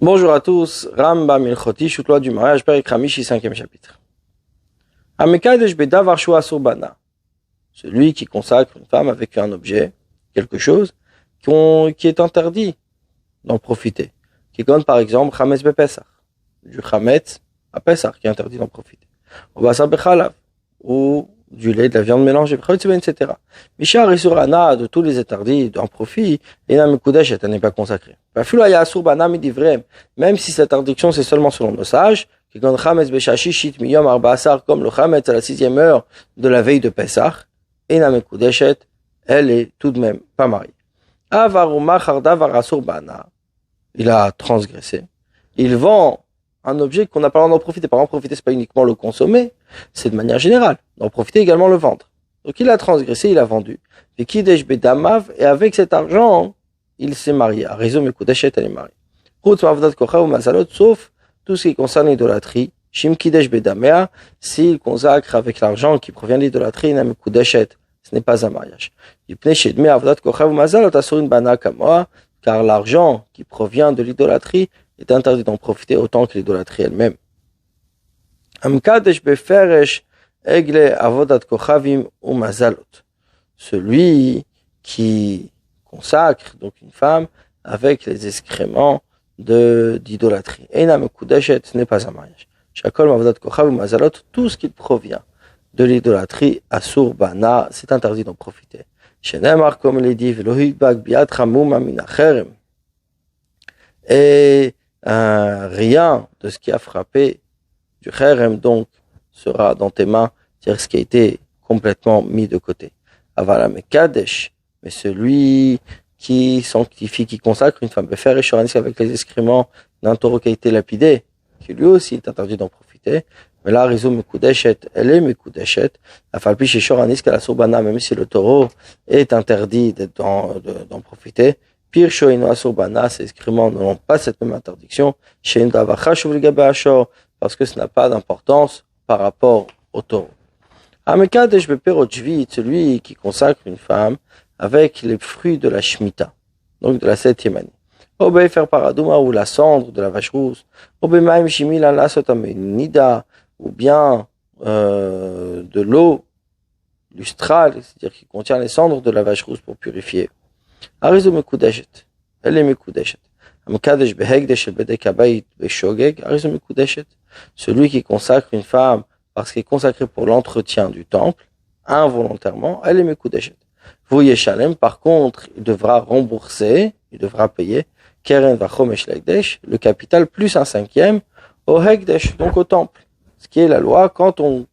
Bonjour à tous, Rambam Ilchoti, Choukla du mariage, Père Kramishi, 5e chapitre. Amekadesh Bedavar Shua Surbana. Celui qui consacre une femme avec un objet, quelque chose, qui est interdit d'en profiter. Qui donne par exemple Chametz Bepesach. Du Chametz à Pesach, qui est interdit d'en profiter. Ou Basar Bechalav, ou du lait, de la viande mélangée, etc. Mishar et Surana, de tous les interdits d'en profit, Enam Kudesh, elle n'est pas consacrée. Même si cette interdiction c'est seulement selon nos sages, qui comme le Chametz à la 6e heure de la veille de Pesach, Enam Kudeshet, elle est tout de même pas mariée. Il a transgressé. Il vend un objet qu'on n'a pas le droit d'en profiter. Par exemple, profiter, c'est pas uniquement le consommer, c'est de manière générale. D'en profiter également le vendre. Donc il a transgressé, il a vendu. Et avec cet argent, il s'est marié. À raison, mais Kudeshet, elle est mariée. Sauf tout ce qui concerne l'idolâtrie. Shim Kidesh Bedamea, s'il consacre avec l'argent qui provient de l'idolâtrie, Nam Kudeshet, ce n'est pas un mariage. Car l'argent qui provient de l'idolâtrie est interdit d'en profiter autant que l'idolâtrie elle-même. Celui qui consacre donc une femme avec les excréments d'idolâtrie. Ce n'est pas un mariage. Tout ce qui provient de l'idolâtrie, Asur Bana, c'est interdit d'en profiter. Comme il est dit, et rien de ce qui a frappé du kherem donc sera dans tes mains, c'est-à-dire ce qui a été complètement mis de côté. Mais celui qui sanctifie, qui consacre une femme, faire et avec les excréments d'un taureau qui a été lapidé, qui lui aussi est interdit d'en profiter. Mais là, Rizou Mekudeshet, elle est Mekudeshet. La falpi chez Shoranis, qu'à la Surbana, même si le taureau est interdit d'en profiter. Pire Shoino Asurbana, ces excréments n'ont pas cette même interdiction. Chez Ndavacha Shuvligabe Ashor, parce que ce n'a pas d'importance par rapport au taureau. Amekadesh Beperotchvit, celui qui consacre une femme avec les fruits de la Shemitah, donc de la 7e année. Obefer Paradouma, ou la cendre de la vache rousse. Obemaim Shimila Lasotaminida, ou bien de l'eau lustrale, c'est-à-dire qui contient les cendres de la vache rousse pour purifier. Arizo Mekudeshet, elle est Mekudeshet. Amkadesh Behegdesh Bedekabayit Beshogeg, Arizo Mekudeshet. Celui qui consacre une femme parce qu'elle est consacrée pour l'entretien du temple, involontairement, elle est Mekudeshet. Vous Yeshalem, par contre, il devra rembourser, il devra payer Keren Vachomesh Legdesh, le capital plus un 5e au Hegdesh, donc au temple. Ce qui est la loi quand on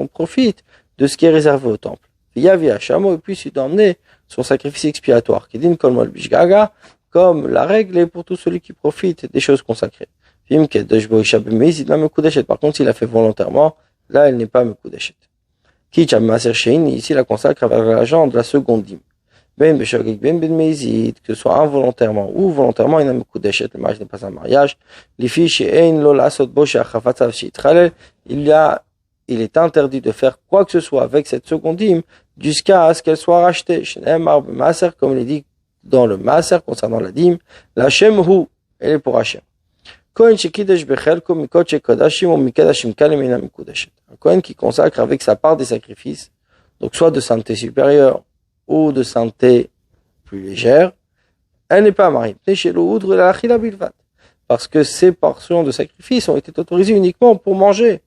profite de ce qui est réservé au temple. Yavi Hachamo, et puis il doit emmener son sacrifice expiatoire, qui dit Kolmol Bishgaga, comme la règle est pour tout celui qui profite des choses consacrées. Par contre, s'il a fait volontairement, là, elle n'est pas Mekudeshet. Ici, la consacre avec l'argent de la seconde dîme. Que ce soit involontairement ou volontairement, le mariage n'est pas un mariage. Il est interdit de faire quoi que ce soit avec cette seconde dîme jusqu'à ce qu'elle soit rachetée. Comme il est dit dans le Maaser concernant la dîme, la Shemhu, elle est pour Hachem. Un Kohen qui consacre avec sa part des sacrifices, donc soit de sainteté supérieure ou de sainteté plus légère, elle n'est pas mariée. Parce que ces portions de sacrifice ont été autorisées uniquement pour manger.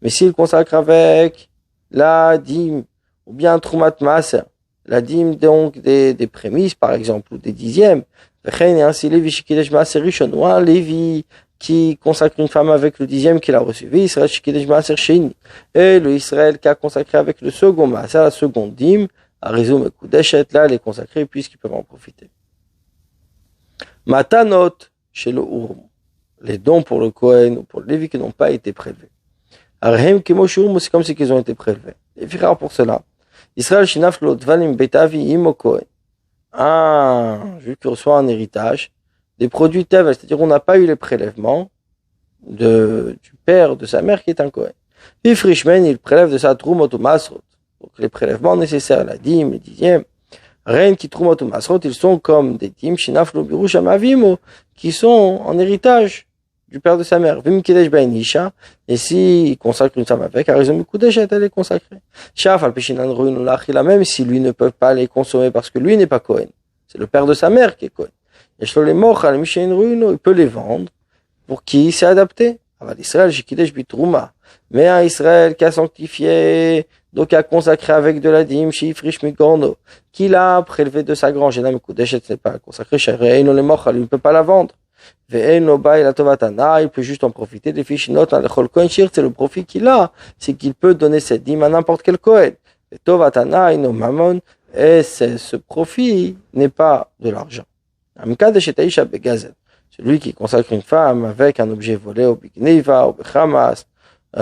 Mais s'il consacre avec la dîme, ou bien Trumat Maaser, la dîme donc des prémices par exemple, ou des dixièmes, et ainsi Lévi ou un Lévi qui consacre une femme avec le dixième qu'il a reçu, et le Israël qui a consacré avec le second Maaser, la seconde dîme, à raison de Kudeshet, là elle est consacrée puisqu'ils peuvent en profiter. Matanot chez le Urum, les dons pour le Kohen ou pour le Lévi qui n'ont pas été prélevés. Arhem Kimoshurum, c'est comme si ils ont été prélevés. Et fira pour cela. Israël Shinaf Lotvalim Betavi Imo Kohen. Un juif qui reçoit un héritage des produits Tevel, c'est-à-dire on n'a pas eu les prélèvements du père, de sa mère qui est un Kohen. Puis Frishman, il prélève de sa Trumot ou Masrot. Donc les prélèvements nécessaires, la dîme, les dixièmes. Reine qui trumot ou masrot, ils sont comme des tim, shinaflo birusham avimo, qui sont en héritage du père de sa mère. Vim kidesh ben isha, et si il consacre une femme avec, a raison mikudesh, elle est consacrée. Shaf al pishinan ruin l'achila, même si lui ne peut pas les consommer parce que lui n'est pas Kohen. C'est le père de sa mère qui est Kohen. Yeshlo les moch al mishin ruino, il peut les vendre. Pour qui s'est adapté? Aval Israël, Shikidesh bitrouma. Mais un Israël qui a sanctifié, donc qui a consacré avec de la dîme, Shifrish Mikorno, qu'il a prélevé de sa grange, et là, Mekudeshet, n'est pas consacré, Shereino le mochal, il ne peut pas la vendre. Ve'eno ba la tovatana, il peut juste en profiter, des fichinot, le chol kohen shir, c'est le profit qu'il a, c'est qu'il peut donner cette dîme à n'importe quel kohen. Et tovatana, ino mamon, et ce profit n'est pas de l'argent. Amkadesh et Aisha begazel. Celui qui consacre une femme avec un objet volé au Bigniva, au Bechamas,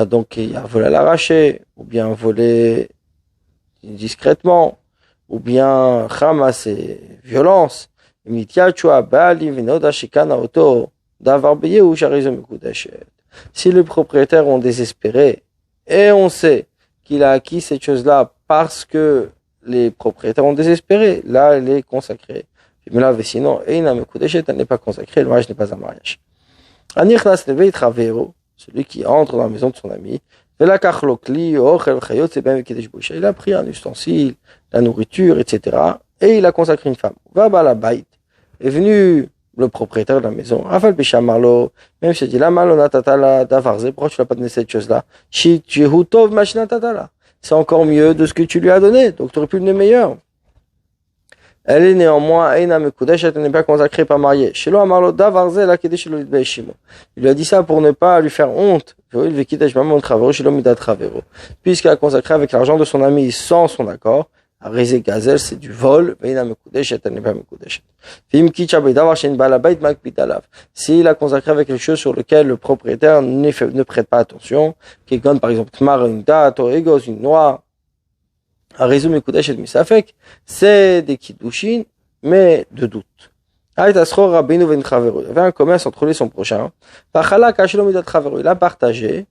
donc il y a volé à l'arraché, ou bien volé discrètement, ou bien Hamas et violence. Si les propriétaires ont désespéré, et on sait qu'il a acquis cette chose-là parce que les propriétaires ont désespéré, là elle est consacrée. Mais sinon, elle n'est pas consacrée, le mariage n'est pas un mariage. Celui qui entre dans la maison de son ami, il a pris un ustensile, la nourriture, etc. Et il a consacré une femme. Est venu le propriétaire de la maison, même si il dit la pourquoi tu n'as pas donné cette chose-là? C'est encore mieux de ce que tu lui as donné, donc tu aurais pu le donner meilleur. Elle est néanmoins, elle n'est pas consacrée, pas mariée. Il lui a dit ça pour ne pas lui faire honte. Puisqu'elle a consacré avec l'argent de son ami sans son accord, Arizé Gazel, c'est du vol, elle n'est pas mekudeshet. S'il a consacré avec quelque chose sur lequel le propriétaire ne prête pas attention, qui donne par exemple une date, une noix, c'est des kiddushin, mais de doute. Il y avait un commerce entre lui et son prochain. Il a partagé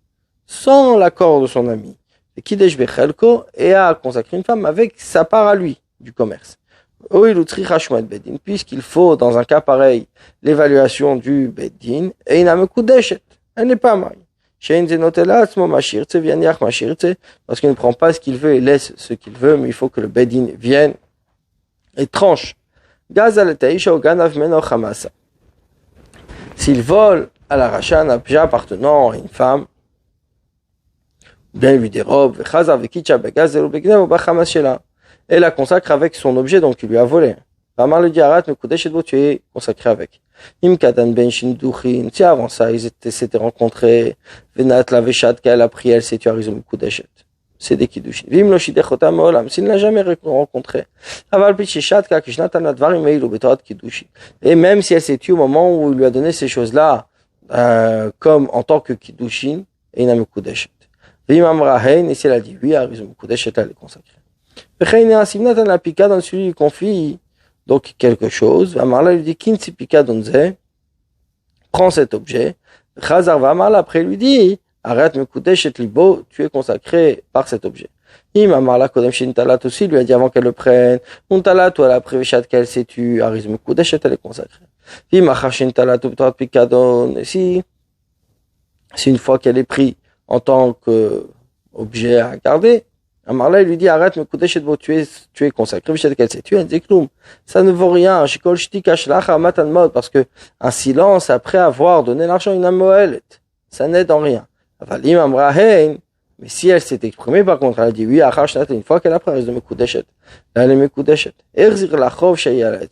sans l'accord de son ami. Et a consacré une femme avec sa part à lui du commerce. Puisqu'il faut, dans un cas pareil, l'évaluation du beddin, et il n'a elle n'est pas mariée. Parce qu'il ne prend pas ce qu'il veut et laisse ce qu'il veut, mais il faut que le beddin vienne et tranche. S'il vole à l'arraché un objet appartenant à une femme, ou bien il lui dérobe, et la consacre avec son objet, donc il lui a volé. Tu es consacré avec. Si avant ça, ils s'étaient rencontrés, qu'elle a pris, elle s'est tuée, c'est des kiddushin. S'il n'a jamais rencontré. Et même si elle s'est tuée au moment où il lui a donné ces choses-là, comme en tant que kiddushin, et il n'a mekudeshet. Et si elle a dit oui, elle est consacrée. Celui qui confie donc quelque chose, Amarla lui dit Kinsi pika donze, prends cet objet. Chazar va Amarla après lui dit arrête mekudeshet libo, tu es consacré par cet objet. Im Amarla kodem shin talat aussi lui a dit avant qu'elle le prenne, un talat ou elle a prévishat qu'elle s'est tue, ariz mekudeshet elle est consacrée. Im achar shin talat ou ptat pika don, si une fois qu'elle est prise en tant que objet à garder, Amarla lui dit arrête mekudeshet bo, tu es consacré, vishat qu'elle s'est tue, elle dit kloum. Ça ne vaut rien, shikol shtikash lacha matan mod, parce que un silence après avoir donné l'argent une amoelet, ça n'aide en rien. Avalim amrahein, mais si elle s'est exprimée par contre, elle a dit oui, achar shnat, une fois qu'elle a pris, elle est mekudeshet. Là, elle est mekudeshet. Erzir lachov shayyalet.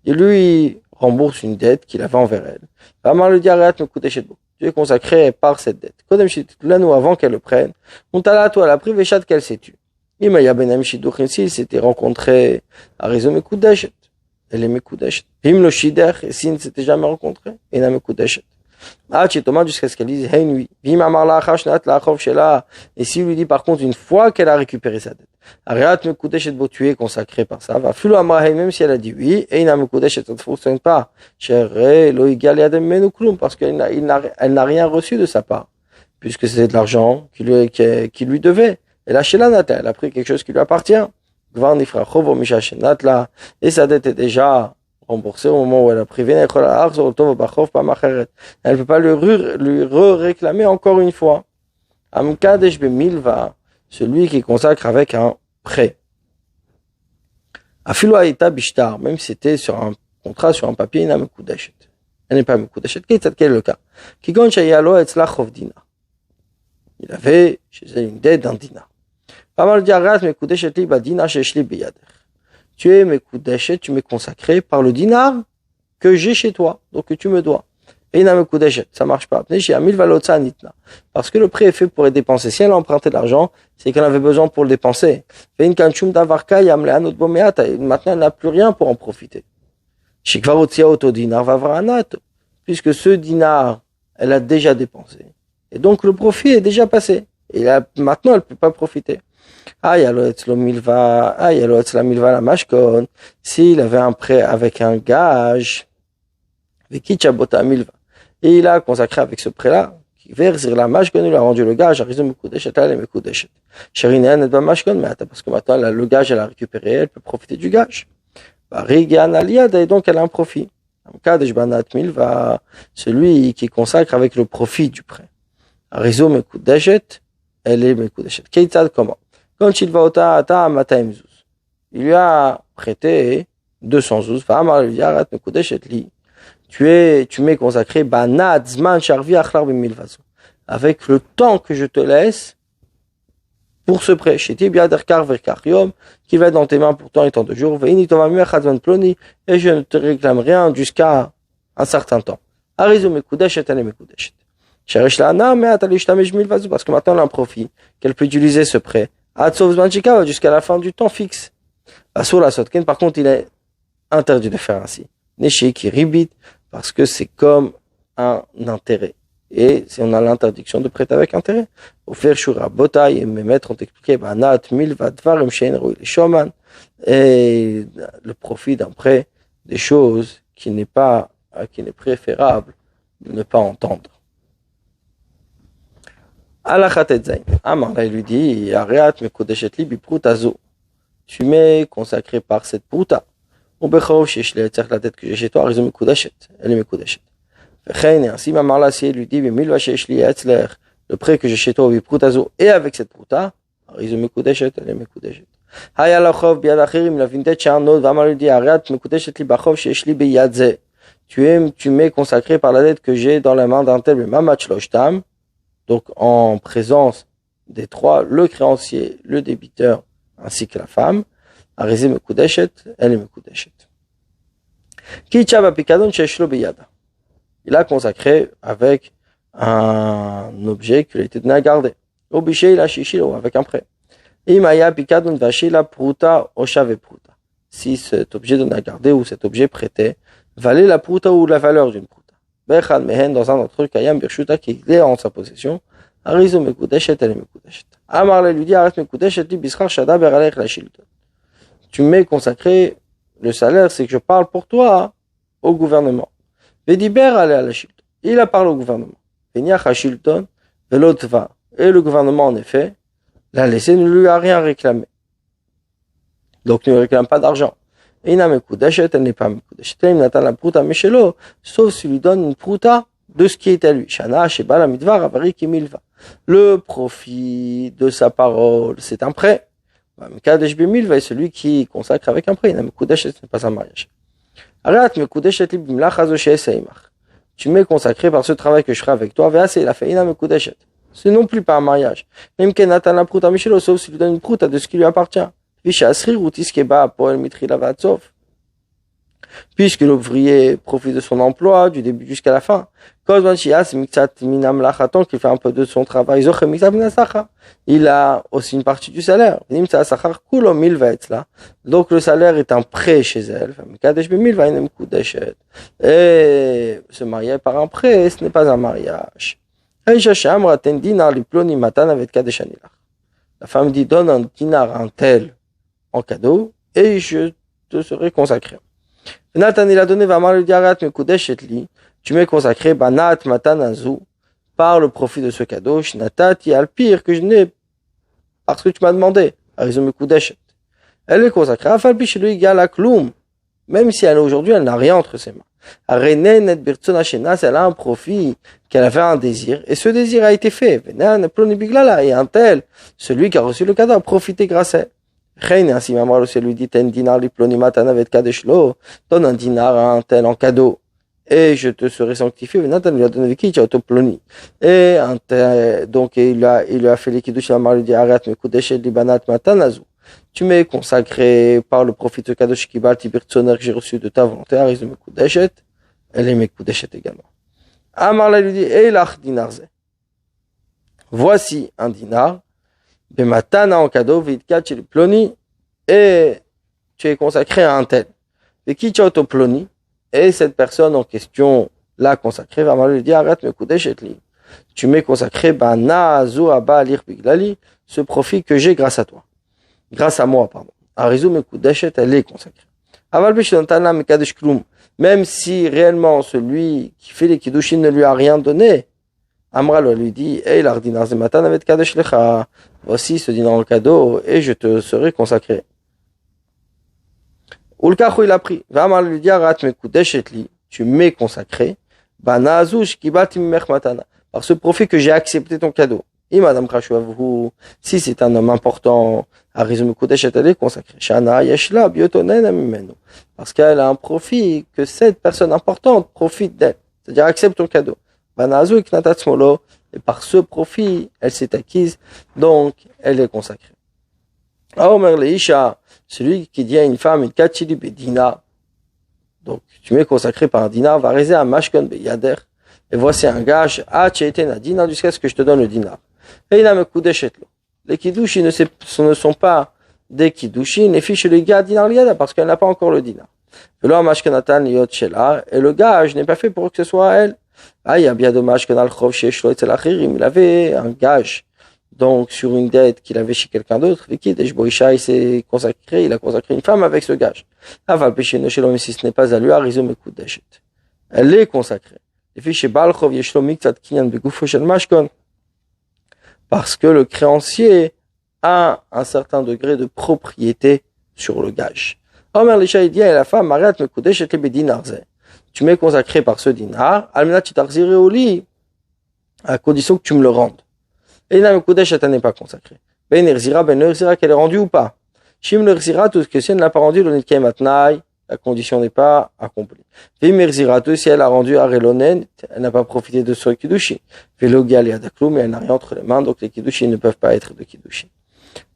Il lui rembourse une dette qu'il avait envers elle. Amarla lui dit arrête mekudeshet bo. Tu es consacré par cette dette. Kodem shitulanu, avant qu'elle le prenne, on t'a toi, elle a pris veshat qu'elle s'est tue. Imaya benam shiduchin, s'il s'était rencontré à raison mekudeshet. Elle est mekudeshet. Him lo shider, et s'il ne s'était jamais rencontré, il n'a mekudeshet. Ah, tu tombes jusqu'à ce qu'elle dise, hey, nuit. Vim amarla achashnat la achov shela. Et s'il lui dit par contre, une fois qu'elle a récupéré sa dette, Ariat mekudeshet bo, tu es consacré par ça. Va fulu amrahe, même si elle a dit oui, et il n'a mekudeshet, ça ne fonctionne pas. Cher lo igal yadem menu klum, parce qu'elle n'a rien reçu de sa part. Puisque c'est de l'argent qui lui devait. Et la shelanata, elle a pris quelque chose qui lui appartient. et sa dette est déjà remboursée au moment où elle a pris. Elle ne peut pas lui réclamer encore une fois. Amkadesh bemilva, celui qui consacre avec un prêt. Afilo aïta bishtar, même si c'était sur un contrat, sur un papier, il n'a mekudeshet. Elle n'est pas mekudeshet. Quel est le cas? Kigon shayalo etzla chov dinar. Il avait chez elle une dette d'un dinar. Pas diarat mekudeshet li badina sheshli biyader. Tu es mekudeshet, tu m'es consacré par le dinar que j'ai chez toi, donc que tu me dois. Et il n'a mekudeshet, ça marche pas. Parce que le prêt est fait pour être dépensé. Si elle a emprunté de l'argent, c'est qu'elle avait besoin pour le dépenser. Maintenant, elle n'a plus rien pour en profiter. Puisque ce dinar, elle a déjà dépensé. Et donc, le profit est déjà passé. Et là, maintenant, elle ne peut pas profiter. S'il avait un prêt avec un gage, et il a consacré avec ce prêt-là, parce que maintenant, le gage, elle a récupéré, elle peut profiter du gage. Et donc, elle a un profit. Celui qui consacre avec le profit du prêt. Elle est mekudeshet. Comment? Quand il va au ta'ata matayimzuz, il lui a prêté 200 zouz. Tu m'es consacré avec le temps que je te laisse pour ce prêt. Qui va être dans tes mains pour tant et tant de jours. Et je ne te réclame rien jusqu'à un certain temps. Parce que maintenant elle a un profit, qu'elle peut utiliser ce prêt jusqu'à la fin du temps fixe. Par contre, il est interdit de faire ainsi. Parce que c'est comme un intérêt. Et si on a l'interdiction de prêter avec intérêt, au faire shura botaï, et mes maîtres ont expliqué, et le profit d'un prêt, des choses qui n'est préférable de ne pas entendre. Amar, il lui dit, tu m'es consacré par cette pruta. La dette que j'ai chez toi, elle est mekudeshet. Et ainsi, si il lui dit, le prêt que j'ai chez toi, et avec cette pruta, elle est mekudeshet. Il a une dette chez un autre, lui dit, tu m'es consacré par la dette que j'ai dans la main d'un tel, donc en présence des trois, le créancier, le débiteur, ainsi que la femme, elle est mekudeshet. Il a consacré avec un objet qui lui a été donné à garder. Avec un prêt. Si cet objet donné à garder ou cet objet prêté valait la pruta ou la valeur d'une pruta. Dans un autre kayam birshuta qui est en sa possession, arizo mekudeshet, elle est mekudeshet. Amar lui dit, arrête mekudeshet li bischar shada beralech la shilton. Tu m'es consacré, le salaire, c'est que je parle pour toi au gouvernement. Vediber ale à la shilton. Il a parlé au gouvernement. Veniach shilton, velotva. Et le gouvernement, en effet, l'a laissé, ne lui a rien réclamé. Donc, ne lui réclame pas d'argent. Ina mekudeshet, elle n'est pas mekudeshet. Il n'atteint la pruta meshelo, sauf s'il lui donne une pruta de ce qui est à lui. Shana, sheba la midvar, avari kimilva. Le profit de sa parole, c'est un prêt. Mekadesh bimilva est celui qui consacre avec un prêt. Ina mekudeshet, ce n'est pas un mariage. Arat mekudeshet li bimlach hazo she'eseimach. Tu m'es consacré par ce travail que je ferai avec toi. Ve'ase, il a fait ina mekudeshet. C'est non plus pas un mariage. Même qu'elle n'atteint la pruta meshelo, sauf s'il lui donne une pruta de ce qui lui appartient. Puisque l'ouvrier profite de son emploi du début jusqu'à la fin. Tant qu'il fait un peu de son travail, il a aussi une partie du salaire. Donc le salaire est un prêt chez elle. Et se marier par un prêt, ce n'est pas un mariage. La femme dit, donne un dinar à un tel en cadeau, et je te serai consacré. Nathan, il a donné, tu m'es consacré, banat matanazu, par le profit de ce cadeau, shnatati al pire que je n'ai, parce que tu m'as demandé, Elle est consacrée. Afalpi chez lui égale à Kloum. Même si elle aujourd'hui, elle n'a rien entre ses mains. Elle a un profit, qu'elle avait un désir, et ce désir a été fait. Et un tel, celui qui a reçu le cadeau a profité grâce à elle. Ainsi, maman aussi lui dit, donne un dinar à un tel en cadeau, et je te serai sanctifié. Et un tel, donc, il lui a fait les kiddush, maman lui dit, arrête, me kudeshet libanat matanazu. Tu m'es consacré par le profit de Kadosh Kibal Tibirtsoner que j'ai reçu de ta volonté, Arizou Mekudeshet, elle est Mekudeshet également. Amarla lui dit, Eilach dinarze. Voici un dinar, Bematana en cadeau, Vidkat chez Ploni, et tu es consacré à un tel. Vikichoto Ploni, et cette personne en question l'a consacré, Amarla lui dit, arrête Mekudeshet li. Tu m'es consacré, Bana Azu Abba Alir Biglali, ce profit que j'ai grâce à toi. Grâce à moi, pardon. Arizou Mekudeshet, elle est consacrée. Aval Bishantana Mekadesh Klum, même si réellement celui qui fait les Kiddushin ne lui a rien donné, Amra lui dit, Hey, l'ardinar zematan avec Kadesh Lecha, voici ce dinar en cadeau et je te serai consacré. Ulkachu il a pris. Amra lui dit, Arat Mekudeshet li, tu m'es consacré, Bana Azush Kibati Mimech Matana, par ce profit que j'ai accepté ton cadeau. Et Madame Krashuavou, si c'est un homme important, Arizum Kudeshet, elle est consacrée. Shana Yeshla, Biotonen Amimenu. Parce qu'elle a un profit, que cette personne importante profite d'elle. C'est-à-dire, accepte ton cadeau. Banazu Iknatatsmolo. Et par ce profit, elle s'est acquise. Donc, elle est consacrée. Aomer Leisha, celui qui dit à une femme, une Kachili Bedina. Donc, tu m'es consacré par un dinar, va réser un Mashkon Beyader. Et voici un gage, Cheten dinar, jusqu'à ce que je te donne le dinar. Et il a me Kudeshetlo. Les Kiddushin ne sont pas des Kiddushin, les fiches le gars dinar liada, parce qu'elle n'a pas encore le dinar. Et le gage n'est pas fait pour que ce soit à elle. Ah, il y a bien dommage il avait un gage, donc, sur une dette qu'il avait chez quelqu'un d'autre. Il s'est consacré, il a consacré une femme avec ce gage. Même si ce n'est pas à lui, elle est consacrée. Les fiches Balchov Yeshlo Miktat Kinyan Begufo Shel Mashkon. Parce que le créancier a un certain degré de propriété sur le gage. Omer Lisha, il dit à la femme, arrête me kudeshet le bedinarze. Tu m'es consacré par ce dinar, almena titarzire au lit, à condition que tu me le rendes. Et la me kudeshet, elle n'est pas consacrée. Ben erzira qu'elle est rendue ou pas. Shim l'erzira, tout ce que si elle n'a pas rendu, le nitkem atnaï, la condition n'est pas accomplie. Vim erzira, si elle a rendu arelonen, elle n'a pas profité de son kiddushi. Velogial et adaklou, mais elle n'a rien entre les mains, donc les kiddushi ne peuvent pas être de kiddushi.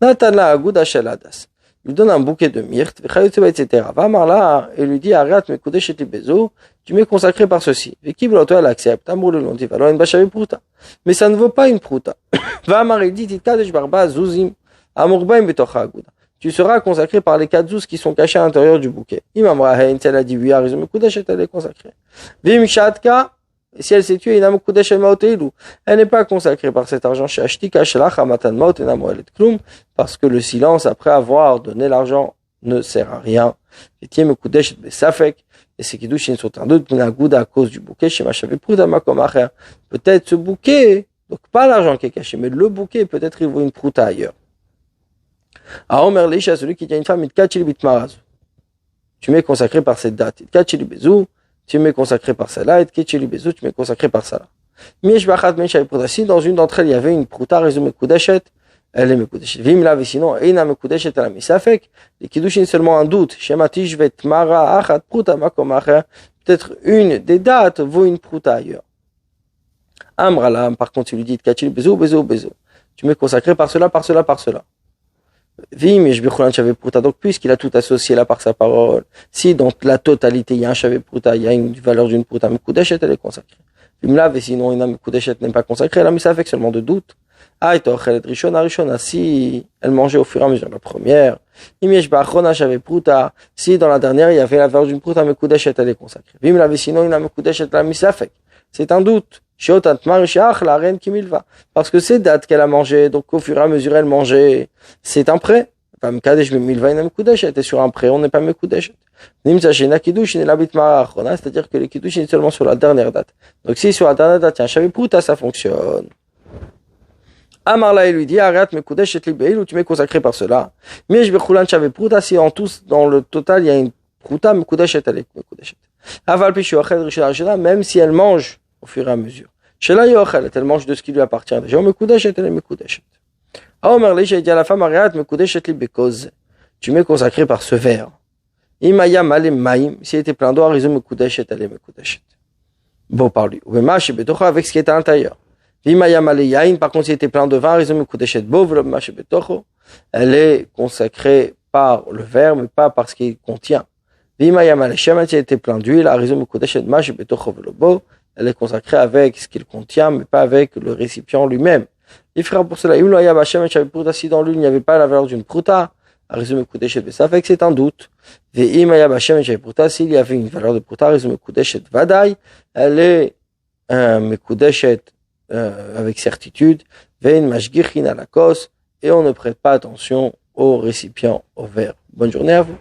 Natana aguda sheladas. Il donne un bouquet de myrte, etc. Va Marla et lui dit, arrête, me kudeshet li bezo, tu m'es consacré par ceci. Vekibloto, elle accepte. Amour le lonti, valo, une bachavé pruta. Mais ça ne vaut pas une pruta. Va Marla, il dit, titkadesh barba zuzim, amour baim betocha aguda. Tu seras consacré par les 4 zouz qui sont cachés à l'intérieur du bouquet. Imam Rahain, elle a dit, oui, a raison, me kudeshet, elle est consacrée. Vim shatka, et si elle s'est tuée, elle n'est pas consacrée par cet argent parce que le silence après avoir donné l'argent ne sert à rien. Et ces kiddushin sont un doute à cause du bouquet. Peut-être ce bouquet, donc pas l'argent qui est caché, mais le bouquet, peut-être il vaut une prouta ailleurs. À Omer Leisha, celui qui a une femme, tu m'es consacré par cette date. Tu m'es consacré par celle-là, et Ketcheli Bezou, tu m'es consacré par celle-là. Si dans une d'entre elles, il y avait une prouta, résumé Kudeshet, elle est Mekudeshet. Vim la, sinon, Eina Mekudeshet, elle a mis Safek, les Kiddushin seulement un doute. Shematish vet Mara, Achat, prouta, Makomacher, peut-être une des dates vaut une prouta ailleurs. Amralam, par contre, tu lui dis, Ketcheli Bezou, Bezou, Bezou. Tu m'es consacré par cela, par cela, par cela. Vim et Shbichulan Shavé Pruta, donc puisqu'il a tout associé là par sa parole, si dans la totalité il y a un Shavé Pruta, il y a une valeur d'une Pruta, Mekudeshet, elle est consacrée. Vim là, et sinon une Mekudeshet n'est pas consacrée, elle a mis ça avec seulement de doute. Si elle mangeait au fur et à mesure la première, si dans la dernière il y avait la valeur d'une Pruta, Mekudeshet, elle est consacrée. Vim là, et sinon une Mekudeshet, elle a mis ça avec. C'est un doute. Parce que c'est date qu'elle a mangé, donc au fur et à mesure elle mangeait, c'est un prêt. était sur un prêt, on n'est pas mekudeshet. C'est-à-dire que les kiddushin est seulement sur la dernière date. Donc si sur la dernière date il y a un shavipruta, ça fonctionne. Amarla, il lui dit, arrête, Mekudesh et Libeil, où tu m'es consacré par cela. Mais je vais Choulan Chave Pruta, si en tous, dans le total, il y a une Pruta, Mekudesh et Mekudesh. Aval Pichu Ochel Rishon, même si elle mange au fur et à mesure. Shela Yochel, elle mange de ce qui lui appartient. Déjà, Mekudesh et Mekudesh. Aomerli, j'ai dit à la femme, arrête, Mekudesh et Libekoz. Tu m'es consacré par ce verre. Imaya Malem Maim, s'il était plein d'eau, Arizo Mekudesh et Mekudesh. Bon, par lui. Ouemash et Betocha, avec ce qui est à l'intérieur. Vimaya Maleyain, par contre, s'il était plein de vin, Rizom Kudeshet Bov, le Mash Betocho, elle est consacrée par le verre, mais pas par ce qu'il contient. Vimaya Maleshem, s'il était plein d'huile, Rizom Kudeshet Mash Betocho Velobo, elle est consacrée avec ce qu'il contient, mais pas avec le récipient lui-même. Il fera pour cela, Imloya Bachem, si dans l'huile, il n'y avait pas la valeur d'une pruta, Rizom Kudeshet Besafek, c'est un doute. Vimaya Bachem, s'il y avait une valeur de pruta, Rizom Kudeshet Vadai, elle est Mekudeshet avec certitude, vein mashgichin à la cause, et on ne prête pas attention au récipient, au verre. Bonne journée à vous.